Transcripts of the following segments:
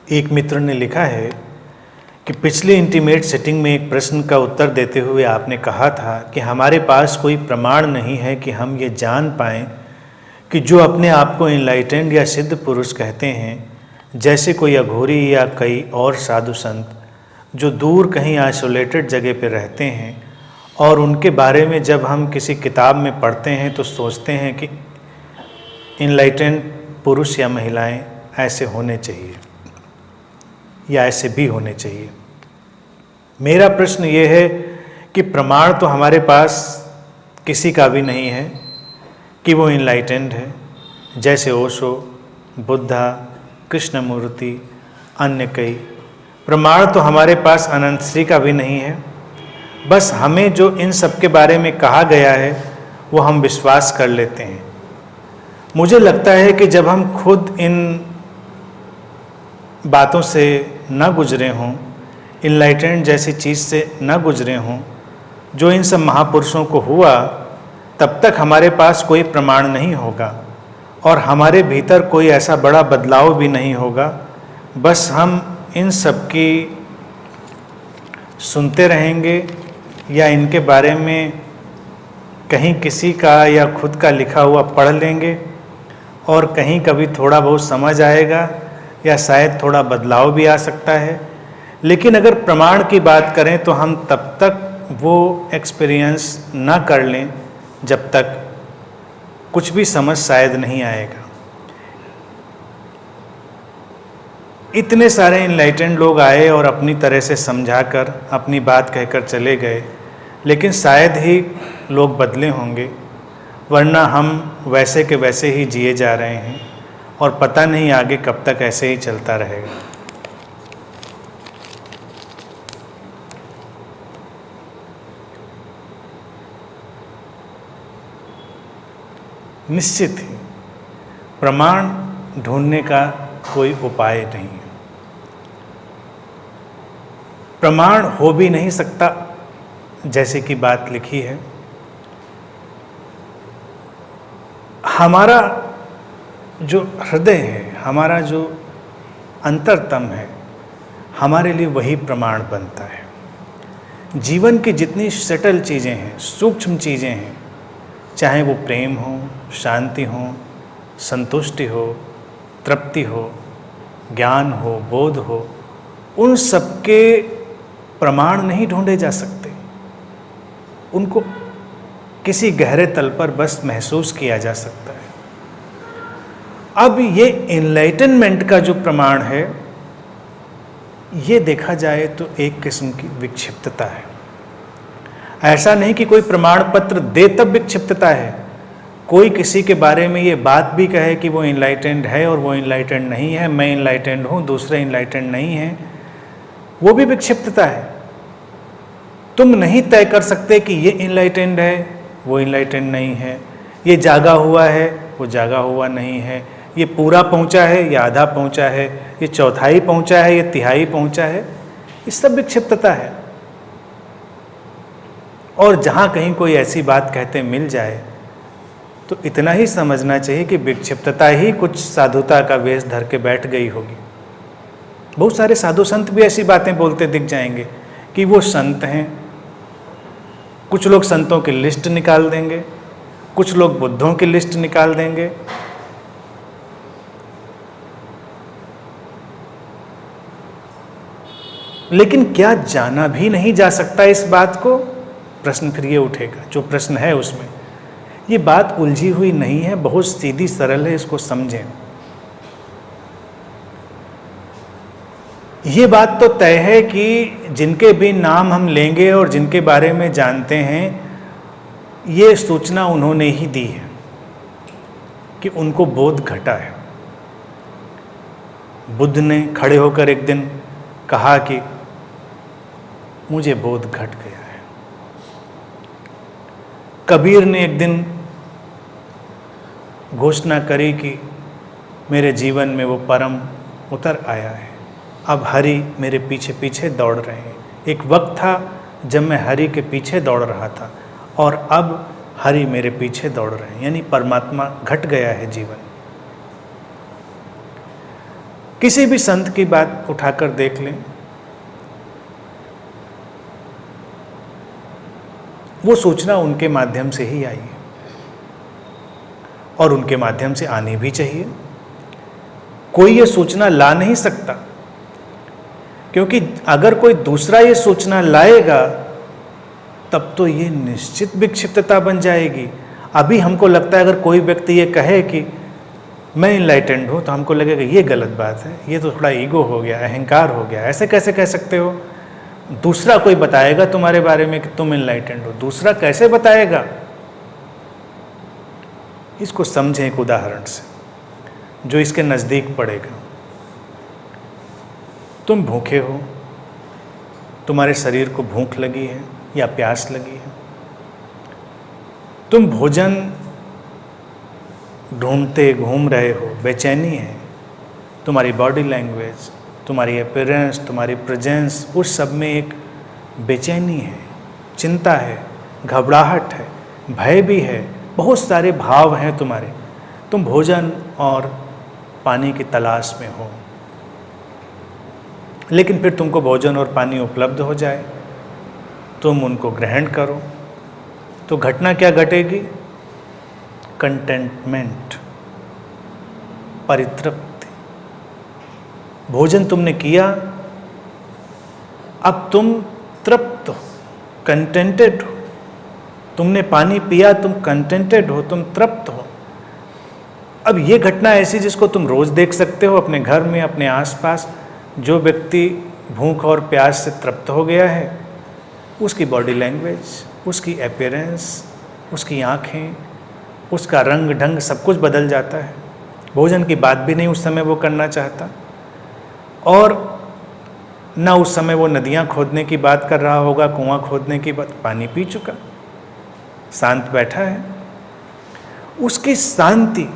एक मित्र ने लिखा है कि पिछले इंटीमेट सेटिंग में एक प्रश्न का उत्तर देते हुए आपने कहा था कि हमारे पास कोई प्रमाण नहीं है कि हम ये जान पाएं कि जो अपने आप को इनलाइटेंड या सिद्ध पुरुष कहते हैं, जैसे कोई अघोरी या कई और साधु संत जो दूर कहीं आइसोलेटेड जगह पर रहते हैं, और उनके बारे में जब हम किसी किताब में पढ़ते हैं तो सोचते हैं कि इनलाइटेंड पुरुष या महिलाएं ऐसे होने चाहिए या ऐसे भी होने चाहिए। मेरा प्रश्न ये है कि प्रमाण तो हमारे पास किसी का भी नहीं है कि वो इनलाइटेंड है, जैसे ओशो, बुद्धा, कृष्णमूर्ति, अन्य कई। प्रमाण तो हमारे पास अनंत श्री का भी नहीं है। बस हमें जो इन सब के बारे में कहा गया है वो हम विश्वास कर लेते हैं। मुझे लगता है कि जब हम खुद इन बातों से न गुजरे हों, इनलाइटेंड जैसी चीज़ से न गुजरे हों जो इन सब महापुरुषों को हुआ, तब तक हमारे पास कोई प्रमाण नहीं होगा और हमारे भीतर कोई ऐसा बड़ा बदलाव भी नहीं होगा। बस हम इन सब की सुनते रहेंगे या इनके बारे में कहीं किसी का या खुद का लिखा हुआ पढ़ लेंगे और कहीं कभी थोड़ा बहुत समझ आएगा या शायद थोड़ा बदलाव भी आ सकता है। लेकिन अगर प्रमाण की बात करें तो हम तब तक वो एक्सपीरियंस ना कर लें जब तक कुछ भी समझ शायद नहीं आएगा। इतने सारे इनलाइटेंड लोग आए और अपनी तरह से समझाकर अपनी बात कहकर चले गए, लेकिन शायद ही लोग बदले होंगे, वरना हम वैसे के वैसे ही जिए जा रहे हैं और पता नहीं आगे कब तक ऐसे ही चलता रहेगा। निश्चित ही प्रमाण ढूंढने का कोई उपाय नहीं है। प्रमाण हो भी नहीं सकता जैसे कि बात लिखी है। हमारा जो हृदय है, हमारा जो अंतरतम है, हमारे लिए वही प्रमाण बनता है। जीवन की जितनी सटल चीज़ें हैं, सूक्ष्म चीज़ें हैं, चाहे वो प्रेम हो, शांति हो, संतुष्टि हो, तृप्ति हो, ज्ञान हो, बोध हो, उन सबके प्रमाण नहीं ढूंढे जा सकते। उनको किसी गहरे तल पर बस महसूस किया जा सकता है। अब ये इनलाइटनमेंट का जो प्रमाण है, ये देखा जाए तो एक किस्म की विक्षिप्तता है। ऐसा नहीं कि कोई प्रमाण पत्र दे तब विक्षिप्तता है। कोई किसी के बारे में ये बात भी कहे कि वो इनलाइटेंड है और वो इनलाइटेंड नहीं है, मैं इनलाइटेंड हूँ, दूसरे इनलाइटेंड नहीं हैं, वो भी विक्षिप्तता है। तुम नहीं तय कर सकते कि ये इनलाइटेंड है, वो इनलाइटेंड नहीं है, ये जागा हुआ है, वो जागा हुआ नहीं है, ये पूरा पहुंचा है या आधा पहुंचा है, ये चौथाई पहुंचा है या तिहाई पहुंचा है। ये सब विक्षिप्तता है। और जहाँ कहीं कोई ऐसी बात कहते मिल जाए तो इतना ही समझना चाहिए कि विक्षिप्तता ही कुछ साधुता का वेश धर के बैठ गई होगी। बहुत सारे साधु संत भी ऐसी बातें बोलते दिख जाएंगे कि वो संत हैं। कुछ लोग संतों की लिस्ट निकाल देंगे, कुछ लोग बुद्धों की लिस्ट निकाल देंगे। लेकिन क्या जाना भी नहीं जा सकता इस बात को? प्रश्न फिर ये उठेगा, जो प्रश्न है उसमें ये बात उलझी हुई नहीं है, बहुत सीधी सरल है, इसको समझें। ये बात तो तय है कि जिनके भी नाम हम लेंगे और जिनके बारे में जानते हैं, ये सूचना उन्होंने ही दी है कि उनको बोध घटा है। बुद्ध ने खड़े होकर एक दिन कहा कि मुझे बोध घट गया है। कबीर ने एक दिन घोषणा करी कि मेरे जीवन में वो परम उतर आया है, अब हरि मेरे पीछे पीछे दौड़ रहे हैं। एक वक्त था जब मैं हरि के पीछे दौड़ रहा था और अब हरि मेरे पीछे दौड़ रहे हैं, यानी परमात्मा घट गया है जीवन। किसी भी संत की बात उठाकर देख लें, वो सूचना उनके माध्यम से ही आई है और उनके माध्यम से आनी भी चाहिए। कोई ये सूचना ला नहीं सकता, क्योंकि अगर कोई दूसरा ये सूचना लाएगा तब तो ये निश्चित विक्षिप्तता बन जाएगी। अभी हमको लगता है अगर कोई व्यक्ति ये कहे कि मैं इनलाइटेंड हूँ, तो हमको लगेगा ये गलत बात है, ये तो थोड़ा ईगो हो गया, अहंकार हो गया, ऐसे कैसे कह सकते हो। दूसरा कोई बताएगा तुम्हारे बारे में कि तुम इनलाइटेंड हो, दूसरा कैसे बताएगा। इसको समझें एक उदाहरण से जो इसके नज़दीक पड़ेगा। तुम भूखे हो, तुम्हारे शरीर को भूख लगी है या प्यास लगी है, तुम भोजन ढूंढते घूम रहे हो, बेचैनी है, तुम्हारी बॉडी लैंग्वेज, तुम्हारी अपीयरेंस, तुम्हारी प्रेजेंस, उस सब में एक बेचैनी है, चिंता है, घबराहट है, भय भी है, बहुत सारे भाव हैं तुम्हारे। तुम भोजन और पानी की तलाश में हो, लेकिन फिर तुमको भोजन और पानी उपलब्ध हो जाए, तुम उनको ग्रहण करो, तो घटना क्या घटेगी? कंटेंटमेंट, परितृप्ति। भोजन तुमने किया, अब तुम तृप्त हो, कंटेंटेड हो। तुमने पानी पिया, तुम कंटेंटेड हो, तुम तृप्त हो। अब ये घटना ऐसी जिसको तुम रोज देख सकते हो अपने घर में, अपने आसपास। जो व्यक्ति भूख और प्यास से तृप्त हो गया है, उसकी बॉडी लैंग्वेज, उसकी अपीयरेंस, उसकी आँखें, उसका रंग ढंग सब कुछ बदल जाता है। भोजन की बात भी नहीं उस समय वो करना चाहता, और ना उस समय वो नदियाँ खोदने की बात कर रहा होगा, कुआं खोदने की बात। पानी पी चुका, शांत बैठा है। उसकी शांति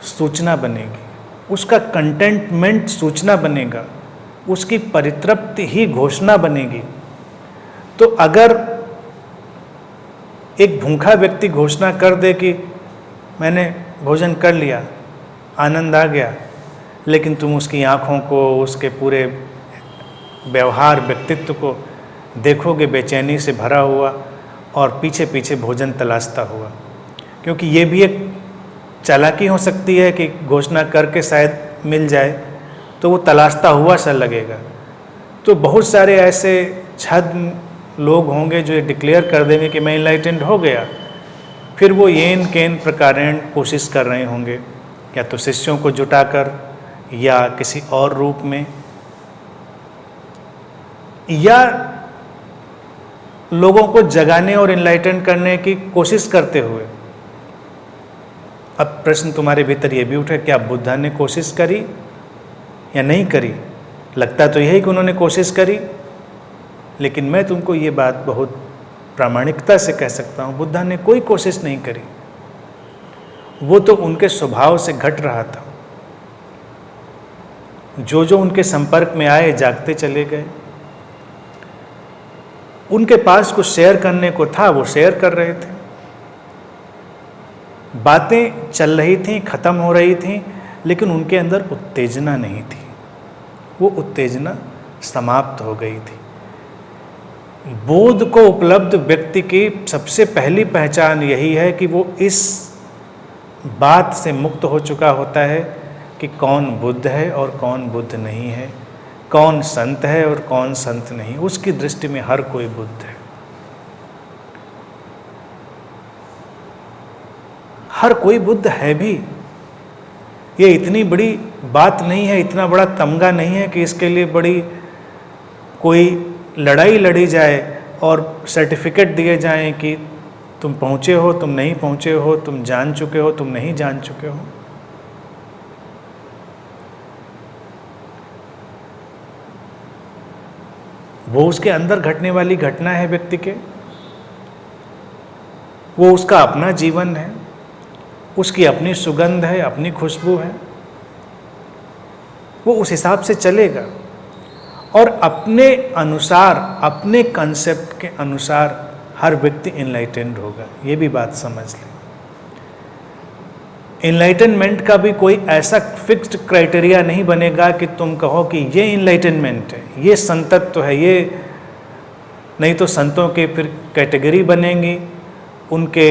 सूचना बनेगी, उसका कंटेंटमेंट सूचना बनेगा, उसकी परितृप्ति ही घोषणा बनेगी। तो अगर एक भूखा व्यक्ति घोषणा कर दे कि मैंने भोजन कर लिया, आनंद आ गया, लेकिन तुम उसकी आँखों को, उसके पूरे व्यवहार, व्यक्तित्व को देखोगे बेचैनी से भरा हुआ और पीछे पीछे भोजन तलाशता हुआ। क्योंकि ये भी एक चालाकी हो सकती है कि घोषणा करके शायद मिल जाए, तो वो तलाशता हुआ सा लगेगा। तो बहुत सारे ऐसे छद्म लोग होंगे जो ये डिक्लेयर कर देंगे कि मैं इनलाइटेंड हो गया, फिर वो येन केन प्रकारेण कोशिश कर रहे होंगे, या तो शिष्यों को जुटाकर या किसी और रूप में, या लोगों को जगाने और इनलाइटेंड करने की कोशिश करते हुए। अब प्रश्न तुम्हारे भीतर ये भी उठे, क्या बुद्धा ने कोशिश करी या नहीं करी? लगता तो यही कि उन्होंने कोशिश करी, लेकिन मैं तुमको ये बात बहुत प्रामाणिकता से कह सकता हूँ, बुद्धा ने कोई कोशिश नहीं करी। वो तो उनके स्वभाव से घट रहा था। जो जो उनके संपर्क में आए, जागते चले गए। उनके पास कुछ शेयर करने को था, वो शेयर कर रहे थे। बातें चल रही थी, खत्म हो रही थी, लेकिन उनके अंदर उत्तेजना नहीं थी। वो उत्तेजना समाप्त हो गई थी। बोध को उपलब्ध व्यक्ति की सबसे पहली पहचान यही है कि वो इस बात से मुक्त हो चुका होता है कि कौन बुद्ध है और कौन बुद्ध नहीं है, कौन संत है और कौन संत नहीं। उसकी दृष्टि में हर कोई बुद्ध है, हर कोई बुद्ध है भी। ये इतनी बड़ी बात नहीं है, इतना बड़ा तमगा नहीं है कि इसके लिए बड़ी कोई लड़ाई लड़ी जाए और सर्टिफिकेट दिए जाएं कि तुम पहुँचे हो, तुम नहीं पहुँचे हो, तुम जान चुके हो, तुम नहीं जान चुके हो। वो उसके अंदर घटने वाली घटना है व्यक्ति के, वो उसका अपना जीवन है, उसकी अपनी सुगंध है, अपनी खुशबू है। वो उस हिसाब से चलेगा और अपने अनुसार, अपने कंसेप्ट के अनुसार हर व्यक्ति इनलाइटेंड होगा। ये भी बात समझ लें। इनलाइटनमेंट का भी कोई ऐसा फिक्स्ड क्राइटेरिया नहीं बनेगा कि तुम कहो कि ये इनलाइटनमेंट है, ये संतत्व है, ये नहीं तो संतों के फिर कैटेगरी बनेंगी, उनके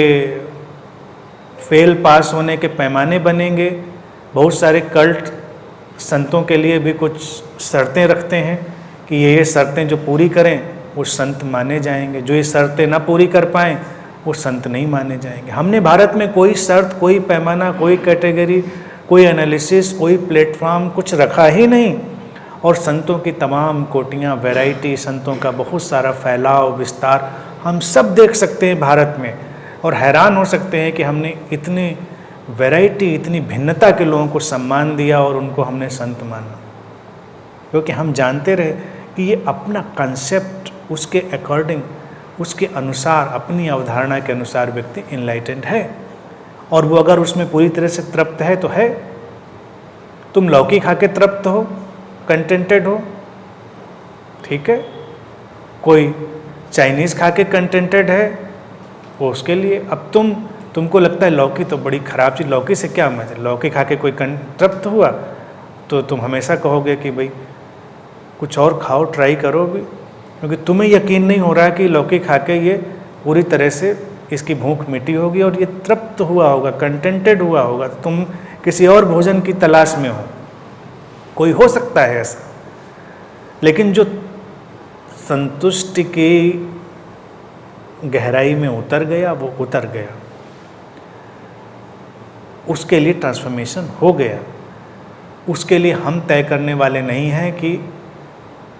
फेल पास होने के पैमाने बनेंगे। बहुत सारे कल्ट संतों के लिए भी कुछ शर्तें रखते हैं कि ये शर्तें जो पूरी करें वो संत माने जाएंगे, जो ये शर्तें ना पूरी कर पाएँ वो संत नहीं माने जाएंगे। हमने भारत में कोई शर्त, कोई पैमाना, कोई कैटेगरी, कोई एनालिसिस, कोई प्लेटफॉर्म कुछ रखा ही नहीं। और संतों की तमाम कोटियाँ, वैरायटी, संतों का बहुत सारा फैलाव, विस्तार हम सब देख सकते हैं भारत में, और हैरान हो सकते हैं कि हमने इतनी वैरायटी, इतनी भिन्नता के लोगों को सम्मान दिया और उनको हमने संत माना, क्योंकि हम जानते रहे कि ये अपना कंसेप्ट, उसके अकॉर्डिंग, उसके अनुसार, अपनी अवधारणा के अनुसार व्यक्ति इनलाइटेंड है, और वो अगर उसमें पूरी तरह से तृप्त है तो है। तुम लौकी खा के तृप्त हो, कंटेंटेड हो, ठीक है। कोई चाइनीज़ खा के कंटेंटेड है, वो उसके लिए। अब तुमको लगता है लौकी तो बड़ी ख़राब चीज़, लौकी से क्या मजा, लौकी खा के कोई तृप्त हुआ तो तुम हमेशा कहोगे कि भाई कुछ और खाओ, ट्राई करो भी, क्योंकि तुम्हें यकीन नहीं हो रहा कि लौकी खा के ये पूरी तरह से इसकी भूख मिटी होगी और ये तृप्त हुआ होगा, कंटेंटेड हुआ होगा। तुम किसी और भोजन की तलाश में हो, कोई हो सकता है ऐसा। लेकिन जो संतुष्टि की गहराई में उतर गया, वो उतर गया, उसके लिए ट्रांसफॉर्मेशन हो गया। उसके लिए हम तय करने वाले नहीं हैं कि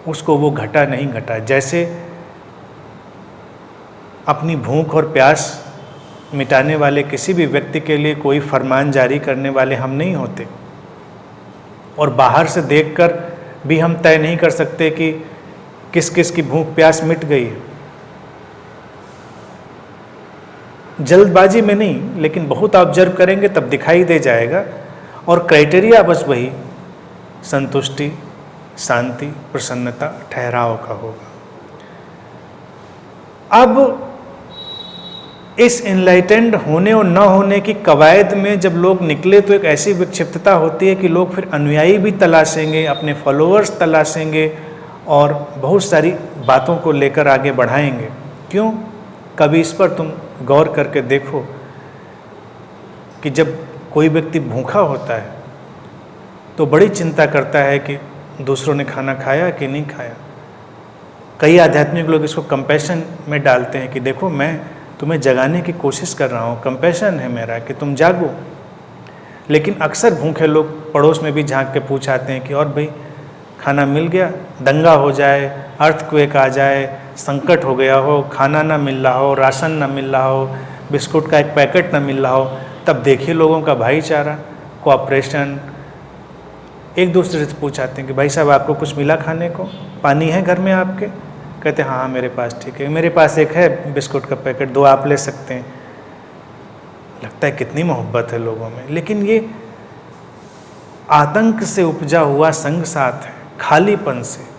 उसको वो घटा नहीं घटा। जैसे अपनी भूख और प्यास मिटाने वाले किसी भी व्यक्ति के लिए कोई फरमान जारी करने वाले हम नहीं होते, और बाहर से देखकर भी हम तय नहीं कर सकते कि किस किस की भूख प्यास मिट गई है। जल्दबाजी में नहीं, लेकिन बहुत ऑब्जर्व करेंगे तब दिखाई दे जाएगा। और क्राइटेरिया बस वही संतुष्टि, शांति, प्रसन्नता, ठहराव का होगा। अब इस इनलाइटेंड होने और न होने की कवायद में जब लोग निकले तो एक ऐसी विक्षिप्तता होती है कि लोग फिर अनुयायी भी तलाशेंगे, अपने फॉलोअर्स तलाशेंगे और बहुत सारी बातों को लेकर आगे बढ़ाएंगे। क्यों? कभी इस पर तुम गौर करके देखो कि जब कोई व्यक्ति भूखा होता है तो बड़ी चिंता करता है कि दूसरों ने खाना खाया कि नहीं खाया। कई आध्यात्मिक लोग इसको कंपैशन में डालते हैं कि देखो मैं तुम्हें जगाने की कोशिश कर रहा हूँ, कंपैशन है मेरा कि तुम जागो। लेकिन अक्सर भूखे लोग पड़ोस में भी झांक के पूछ आते हैं कि और भाई खाना मिल गया, दंगा हो जाए, अर्थक्वेक आ जाए, संकट हो गया हो, खाना ना मिल रहा हो, राशन ना मिल रहा हो, बिस्कुट का एक पैकेट ना मिल रहा हो, तब देखिए लोगों का भाईचारा, कोऑपरेशन। एक दूसरे से पूछाते हैं कि भाई साहब आपको कुछ मिला खाने को, पानी है घर में आपके? कहते हैं हाँ मेरे पास, ठीक है, मेरे पास एक है बिस्कुट का पैकेट, 2 आप ले सकते हैं। लगता है कितनी मोहब्बत है लोगों में। लेकिन ये आतंक से उपजा हुआ संग साथ है, खालीपन से,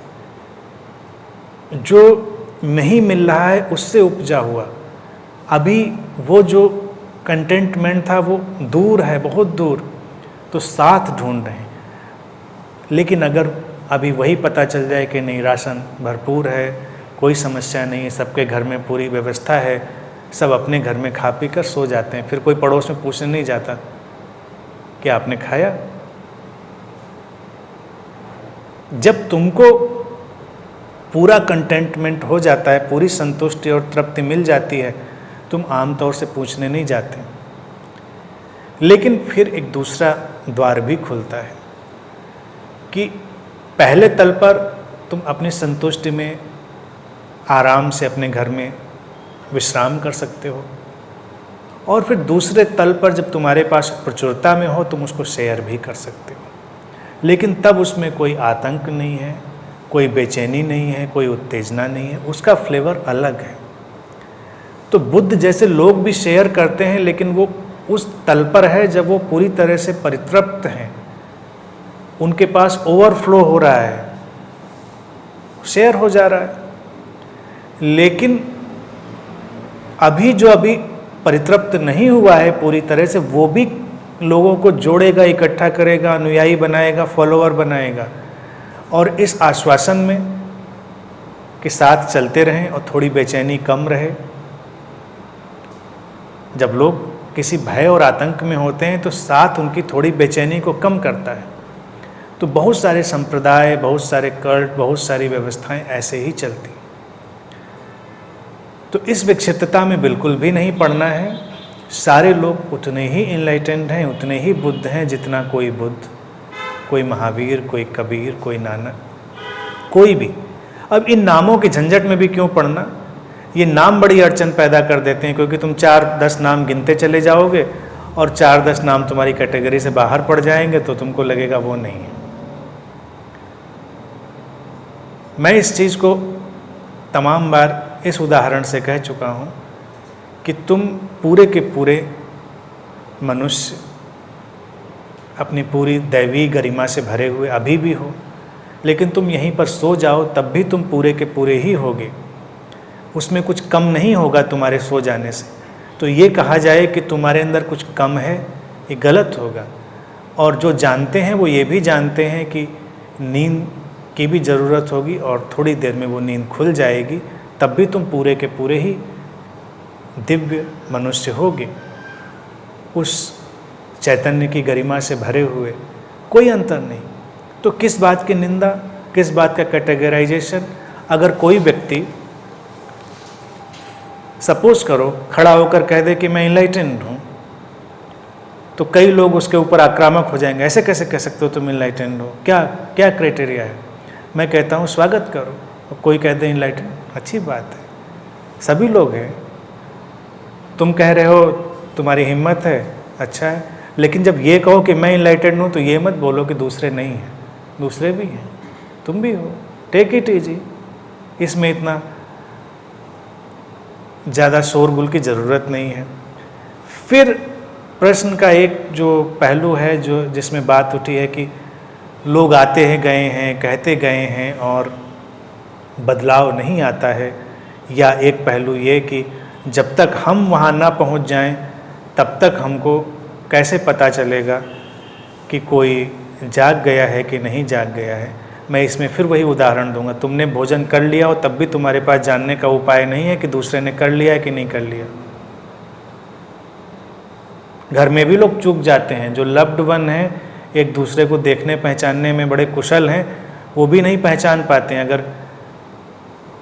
जो नहीं मिल रहा है उससे उपजा हुआ। अभी वो जो कंटेंटमेंट था वो दूर है, बहुत दूर, तो साथ ढूंढ रहे हैं। लेकिन अगर अभी वही पता चल जाए कि नहीं, राशन भरपूर है, कोई समस्या नहीं है, सबके घर में पूरी व्यवस्था है, सब अपने घर में खा पी कर सो जाते हैं, फिर कोई पड़ोस में पूछने नहीं जाता कि आपने खाया। जब तुमको पूरा कंटेंटमेंट हो जाता है, पूरी संतुष्टि और तृप्ति मिल जाती है, तुम आमतौर से पूछने नहीं जाते। लेकिन फिर एक दूसरा द्वार भी खुलता है कि पहले तल पर तुम अपनी संतुष्टि में आराम से अपने घर में विश्राम कर सकते हो, और फिर दूसरे तल पर जब तुम्हारे पास प्रचुरता में हो तुम उसको शेयर भी कर सकते हो। लेकिन तब उसमें कोई आतंक नहीं है, कोई बेचैनी नहीं है, कोई उत्तेजना नहीं है, उसका फ्लेवर अलग है। तो बुद्ध जैसे लोग भी शेयर करते हैं, लेकिन वो उस तल पर है जब वो पूरी तरह से परितृप्त हैं, उनके पास ओवरफ्लो हो रहा है, शेयर हो जा रहा है। लेकिन अभी जो अभी परितृप्त नहीं हुआ है पूरी तरह से, वो भी लोगों को जोड़ेगा, इकट्ठा करेगा, अनुयायी बनाएगा, फॉलोअर बनाएगा, और इस आश्वासन में कि साथ चलते रहें और थोड़ी बेचैनी कम रहे। जब लोग किसी भय और आतंक में होते हैं तो साथ उनकी थोड़ी बेचैनी को कम करता है। तो बहुत सारे संप्रदाय, बहुत सारे कल्ट, बहुत सारी व्यवस्थाएं ऐसे ही चलती। तो इस विक्षिप्तता में बिल्कुल भी नहीं पड़ना है। सारे लोग उतने ही इनलाइटेंड हैं, उतने ही बुद्ध हैं जितना कोई बुद्ध, कोई महावीर, कोई कबीर, कोई नानक, कोई भी। अब इन नामों के झंझट में भी क्यों पड़ना? ये नाम बड़ी अड़चन पैदा कर देते हैं, क्योंकि तुम 4-10 नाम गिनते चले जाओगे और 4-10 नाम तुम्हारी कैटेगरी से बाहर पड़ जाएंगे तो तुमको लगेगा वो नहीं है। मैं इस चीज़ को तमाम बार इस उदाहरण से कह चुका हूँ कि तुम पूरे के पूरे मनुष्य अपनी पूरी दैवी गरिमा से भरे हुए अभी भी हो, लेकिन तुम यहीं पर सो जाओ तब भी तुम पूरे के पूरे ही होगे, उसमें कुछ कम नहीं होगा तुम्हारे सो जाने से। तो ये कहा जाए कि तुम्हारे अंदर कुछ कम है, ये गलत होगा। और जो जानते हैं वो ये भी जानते हैं कि नींद की भी ज़रूरत होगी और थोड़ी देर में वो नींद खुल जाएगी, तब भी तुम पूरे के पूरे ही दिव्य मनुष्य होगे, उस चैतन्य की गरिमा से भरे हुए, कोई अंतर नहीं। तो किस बात की निंदा, किस बात का कैटेगराइजेशन? अगर कोई व्यक्ति सपोज करो खड़ा होकर कह दे कि मैं इनलाइटेंड हूँ, तो कई लोग उसके ऊपर आक्रामक हो जाएंगे। ऐसे कैसे कह सकते हो तुम इनलाइटेंड हो? क्या क्या क्राइटेरिया है? मैं कहता हूँ स्वागत करो। और कोई कह दे इनलाइटेंड, अच्छी बात है, सभी लोग हैं। तुम कह रहे हो तुम्हारी हिम्मत है, अच्छा है, लेकिन जब ये कहो कि मैं इनलाइटेंड हूँ तो ये मत बोलो कि दूसरे नहीं हैं, दूसरे भी हैं, तुम भी हो। टेक इट इजी, इसमें इतना ज़्यादा शोरगुल की ज़रूरत नहीं है। फिर प्रश्न का एक जो पहलू है जो जिसमें बात उठी है कि लोग आते हैं गए हैं, कहते गए हैं और बदलाव नहीं आता है, या एक पहलू ये कि जब तक हम वहाँ ना पहुँच जाएं तब तक हमको कैसे पता चलेगा कि कोई जाग गया है कि नहीं जाग गया है। मैं इसमें फिर वही उदाहरण दूंगा, तुमने भोजन कर लिया हो तब भी तुम्हारे पास जानने का उपाय नहीं है कि दूसरे ने कर लिया है कि नहीं कर लिया। घर में भी लोग चूक जाते हैं, जो लव्ड वन हैं, एक दूसरे को देखने पहचानने में बड़े कुशल हैं, वो भी नहीं पहचान पाते हैं। अगर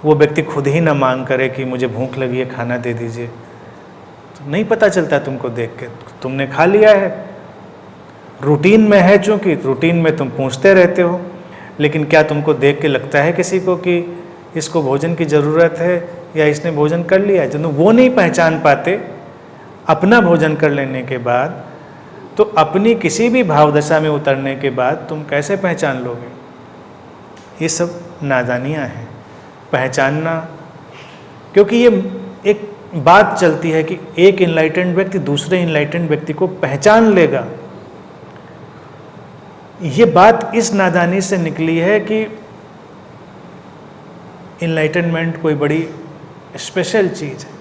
वो व्यक्ति खुद ही ना मांग करे कि मुझे भूख लगी है, खाना दे दीजिए, तो नहीं पता चलता तुमको देख के, तुमने खा लिया है। रूटीन में है, चूँकि रूटीन में तुम पूछते रहते हो, लेकिन क्या तुमको देख के लगता है किसी को कि इसको भोजन की ज़रूरत है या इसने भोजन कर लिया है? जब वो नहीं पहचान पाते अपना भोजन कर लेने के बाद, तो अपनी किसी भी भाव दशा में उतरने के बाद तुम कैसे पहचान लोगे? ये सब नादानियाँ हैं पहचानना। क्योंकि ये एक बात चलती है कि एक इनलाइटेंड व्यक्ति दूसरे इनलाइटेंड व्यक्ति को पहचान लेगा। ये बात इस नादानी से निकली है कि इनलाइटनमेंट कोई बड़ी स्पेशल चीज़ है।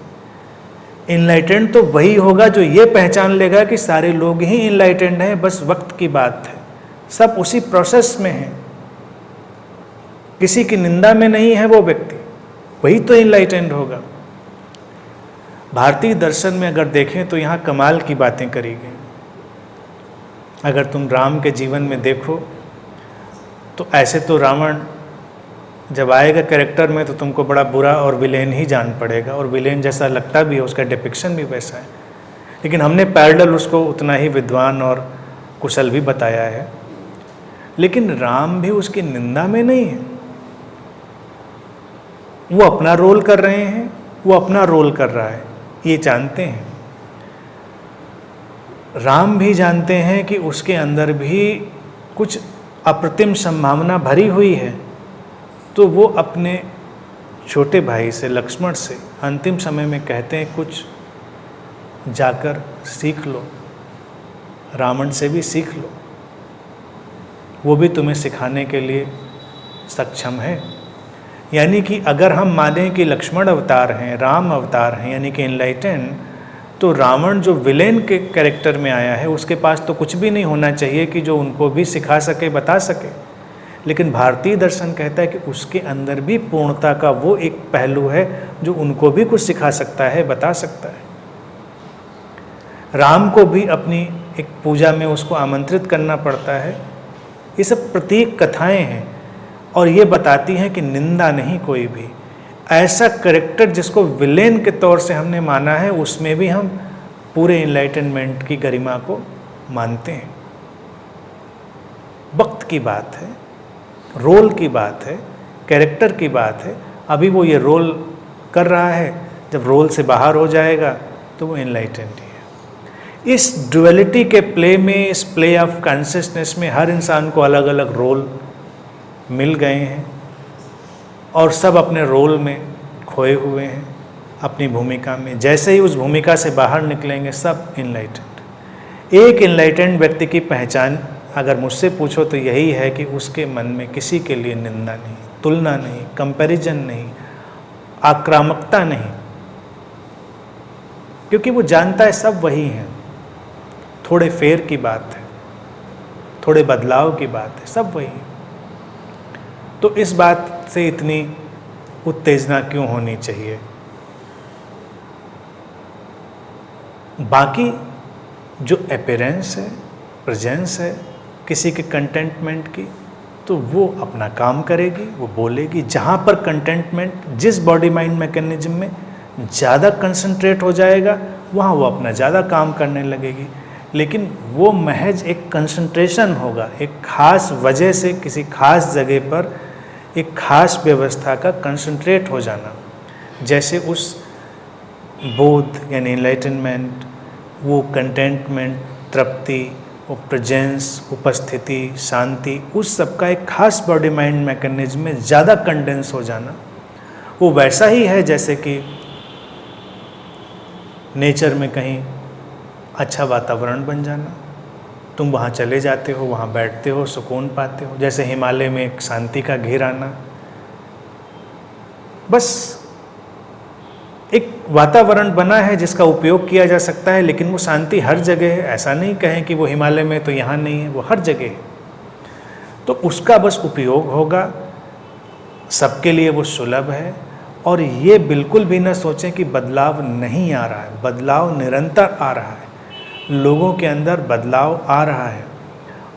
इनलाइटेंड तो वही होगा जो ये पहचान लेगा कि सारे लोग ही इनलाइटेंड हैं, बस वक्त की बात है, सब उसी प्रोसेस में हैं, किसी की निंदा में नहीं है वो व्यक्ति, वही तो इनलाइटेंड होगा। भारतीय दर्शन में अगर देखें तो यहाँ कमाल की बातें करी गई। अगर तुम राम के जीवन में देखो तो ऐसे तो रावण जब आएगा कैरेक्टर में तो तुमको बड़ा बुरा और विलेन ही जान पड़ेगा, और विलेन जैसा लगता भी है, उसका डिपिक्शन भी वैसा है। लेकिन हमने पैरेलल उसको उतना ही विद्वान और कुशल भी बताया है। लेकिन राम भी उसकी निंदा में नहीं है, वो अपना रोल कर रहे हैं, वो अपना रोल कर रहा है, ये जानते हैं। राम भी जानते हैं कि उसके अंदर भी कुछ अप्रतिम संभावना भरी हुई है, तो वो अपने छोटे भाई से, लक्ष्मण से अंतिम समय में कहते हैं कुछ जाकर सीख लो, रावण से भी सीख लो, वो भी तुम्हें सिखाने के लिए सक्षम है। यानी कि अगर हम मानें कि लक्ष्मण अवतार हैं, राम अवतार हैं, यानी कि इनलाइटेंड, तो रावण जो विलेन के कैरेक्टर में आया है उसके पास तो कुछ भी नहीं होना चाहिए कि जो उनको भी सिखा सके, बता सके, लेकिन भारतीय दर्शन कहता है कि उसके अंदर भी पूर्णता का वो एक पहलू है जो उनको भी कुछ सिखा सकता है, बता सकता है। राम को भी अपनी एक पूजा में उसको आमंत्रित करना पड़ता है। ये सब प्रतीक कथाएं हैं और ये बताती हैं कि निंदा नहीं कोई भी। ऐसा करेक्टर जिसको विलेन के तौर से हमने माना है उसमें भी हम पूरे इनलाइटनमेंट की गरिमा को मानते हैं। वक्त की बात है, रोल की बात है, कैरेक्टर की बात है। अभी वो ये रोल कर रहा है, जब रोल से बाहर हो जाएगा तो वो इनलाइटेंड है। इस डुअलिटी के प्ले में, इस प्ले ऑफ कॉन्शियसनेस में हर इंसान को अलग अलग रोल मिल गए हैं और सब अपने रोल में खोए हुए हैं, अपनी भूमिका में। जैसे ही उस भूमिका से बाहर निकलेंगे सब इनलाइटेंड। एक इनलाइटेंड व्यक्ति की पहचान अगर मुझसे पूछो तो यही है कि उसके मन में किसी के लिए निंदा नहीं, तुलना नहीं, कंपैरिजन नहीं, आक्रामकता नहीं, क्योंकि वो जानता है सब वही हैं। थोड़े फेर की बात है, थोड़े बदलाव की बात है, सब वही है। तो इस बात से इतनी उत्तेजना क्यों होनी चाहिए? बाकी जो अपीयरेंस है, प्रेजेंस है किसी के कंटेंटमेंट की, तो वो अपना काम करेगी, वो बोलेगी। जहाँ पर कंटेंटमेंट जिस बॉडी माइंड मैकेनिज्म में ज़्यादा कंसंट्रेट हो जाएगा वहाँ वो अपना ज़्यादा काम करने लगेगी। लेकिन वो महज एक कंसंट्रेशन होगा, एक खास वजह से किसी खास जगह पर एक खास व्यवस्था का कंसंट्रेट हो जाना। जैसे उस बोध यानी एनलाइटनमेंट, वो कंटेंटमेंट, तृप्ति, वो प्रेजेंस, उपस्थिति, शांति, उस सब का एक खास बॉडी माइंड मैकेनिज्म में ज़्यादा कंडेंस हो जाना, वो वैसा ही है जैसे कि नेचर में कहीं अच्छा वातावरण बन जाना। तुम वहाँ चले जाते हो, वहाँ बैठते हो, सुकून पाते हो। जैसे हिमालय में एक शांति का घेर आना, बस एक वातावरण बना है जिसका उपयोग किया जा सकता है, लेकिन वो शांति हर जगह है। ऐसा नहीं कहें कि वो हिमालय में तो यहाँ नहीं है, वो हर जगह है। तो उसका बस उपयोग होगा, सबके लिए वो सुलभ है। और ये बिल्कुल भी ना सोचें कि बदलाव नहीं आ रहा है, बदलाव निरंतर आ रहा है, लोगों के अंदर बदलाव आ रहा है।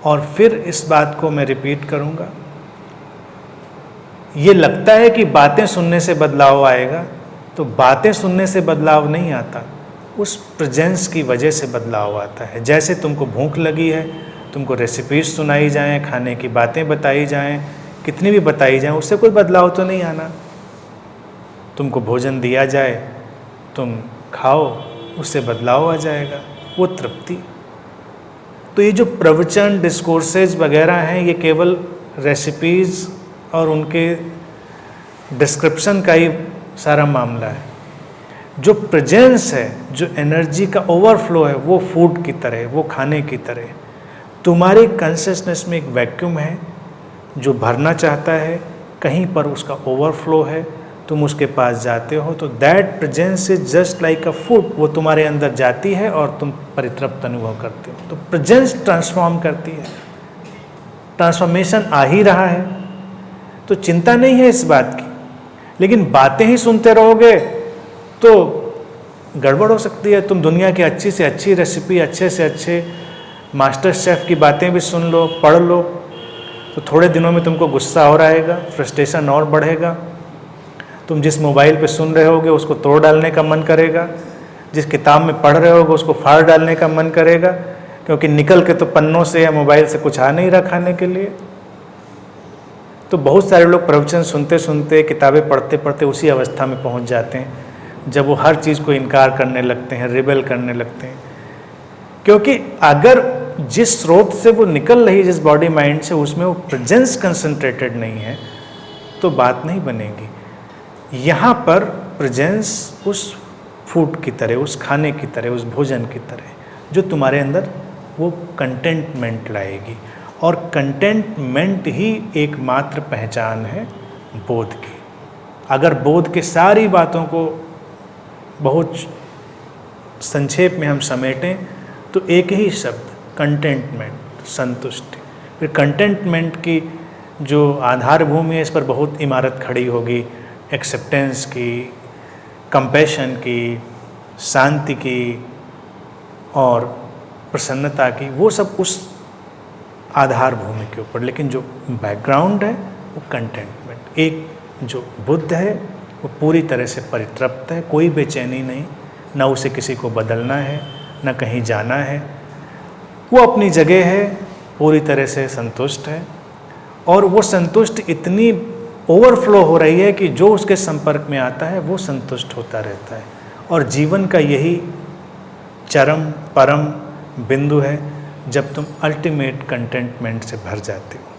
और फिर इस बात को मैं रिपीट करूँगा, ये लगता है कि बातें सुनने से बदलाव आएगा, तो बातें सुनने से बदलाव नहीं आता, उस प्रेजेंस की वजह से बदलाव आता है। जैसे तुमको भूख लगी है, तुमको रेसिपीज सुनाई जाएं, खाने की बातें बताई जाएं, कितनी भी बताई जाएं, उससे कोई बदलाव तो नहीं आना। तुमको भोजन दिया जाए, तुम खाओ, उससे बदलाव आ जाएगा, वो तृप्ति। तो ये जो प्रवचन, डिस्कोर्सेज वगैरह हैं, ये केवल रेसिपीज़ और उनके डिस्क्रिप्शन का ही सारा मामला है। जो प्रेजेंस है, जो एनर्जी का ओवरफ्लो है, वो फूड की तरह है, वो खाने की तरह है। तुम्हारी कॉन्शियसनेस में एक वैक्यूम है जो भरना चाहता है, कहीं पर उसका ओवरफ्लो है, तुम उसके पास जाते हो, तो that presence is just like a food, वो तुम्हारे अंदर जाती है और तुम परितृप्त अनुभव करते हो। तो प्रेजेंस ट्रांसफॉर्म करती है, ट्रांसफॉर्मेशन आ ही रहा है, तो चिंता नहीं है इस बात की। लेकिन बातें ही सुनते रहोगे तो गड़बड़ हो सकती है। तुम दुनिया की अच्छी से अच्छी रेसिपी, अच्छे से अच्छे मास्टर शेफ़ की बातें भी सुन लो, पढ़ लो, तो थोड़े दिनों में तुमको गुस्सा और आएगा, फ्रस्ट्रेशन और बढ़ेगा। तुम जिस मोबाइल पे सुन रहे होगे उसको तोड़ डालने का मन करेगा, जिस किताब में पढ़ रहे होगे उसको फाड़ डालने का मन करेगा, क्योंकि निकल के तो पन्नों से या मोबाइल से कुछ आ नहीं रहा खाने के लिए। तो बहुत सारे लोग प्रवचन सुनते सुनते, किताबें पढ़ते पढ़ते उसी अवस्था में पहुंच जाते हैं जब वो हर चीज़ को इनकार करने लगते हैं, रिबेल करने लगते हैं। क्योंकि अगर जिस स्रोत से वो निकल रही, जिस बॉडी माइंड से, उसमें वो प्रेजेंस कंसंट्रेटेड नहीं है, तो बात नहीं बनेगी। यहाँ पर प्रेजेंस उस फूड की तरह, उस खाने की तरह, उस भोजन की तरह, जो तुम्हारे अंदर वो कंटेंटमेंट लाएगी। और कंटेंटमेंट ही एकमात्र पहचान है बोध की। अगर बोध के सारी बातों को बहुत संक्षेप में हम समेटें तो एक ही शब्द कंटेंटमेंट, संतुष्टि। फिर कंटेंटमेंट की जो आधार भूमि है, इस पर बहुत इमारत खड़ी होगी, एक्सेप्टेंस की, कंपैशन की, शांति की और प्रसन्नता की, वो सब उस आधार भूमि के ऊपर। लेकिन जो बैकग्राउंड है वो कंटेंटमेंट। एक जो बुद्ध है वो पूरी तरह से परितृप्त है, कोई बेचैनी नहीं, न उसे किसी को बदलना है, न कहीं जाना है, वो अपनी जगह है, पूरी तरह से संतुष्ट है। और वो संतुष्ट इतनी ओवरफ्लो हो रही है कि जो उसके संपर्क में आता है वो संतुष्ट होता रहता है। और जीवन का यही चरम परम बिंदु है जब तुम अल्टीमेट कंटेंटमेंट से भर जाते हो।